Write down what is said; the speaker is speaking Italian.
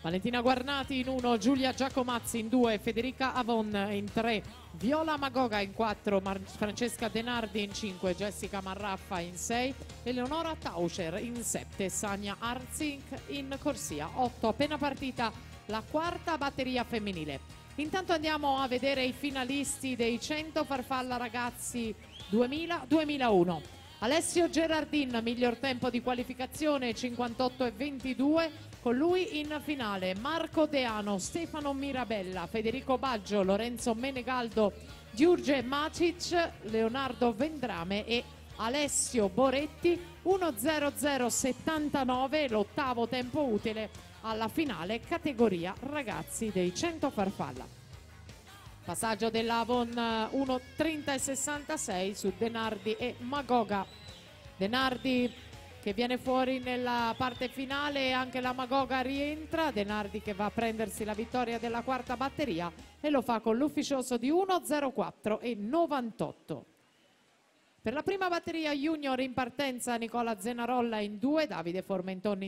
Valentina Guarnati in 1, Giulia Giacomazzi in 2, Federica Avon in 3, Viola Magoga in 4, Francesca Denardi in 5, Jessica Marraffa in 6, Eleonora Tauscher in 7, Sania Arzink in corsia 8. Appena partita la quarta batteria femminile. Intanto andiamo a vedere i finalisti dei 100 farfalla ragazzi 2000-2001. Alessio Gerardin, miglior tempo di qualificazione 58,22, con lui in finale Marco Deano, Stefano Mirabella, Federico Baggio, Lorenzo Menegaldo, Giurge Macic, Leonardo Vendrame e Alessio Boretti. 1:00,79 l'ottavo tempo utile alla finale categoria ragazzi dei 100 farfalla. Passaggio dell'Avon 1:30,66 su Denardi e Magoga. Denardi che viene fuori nella parte finale e anche la Magoga rientra. Denardi che va a prendersi la vittoria della quarta batteria e lo fa con l'ufficioso di 1:04,98. Per la prima batteria junior in partenza Nicola Zenarolla in 2, Davide Formenton in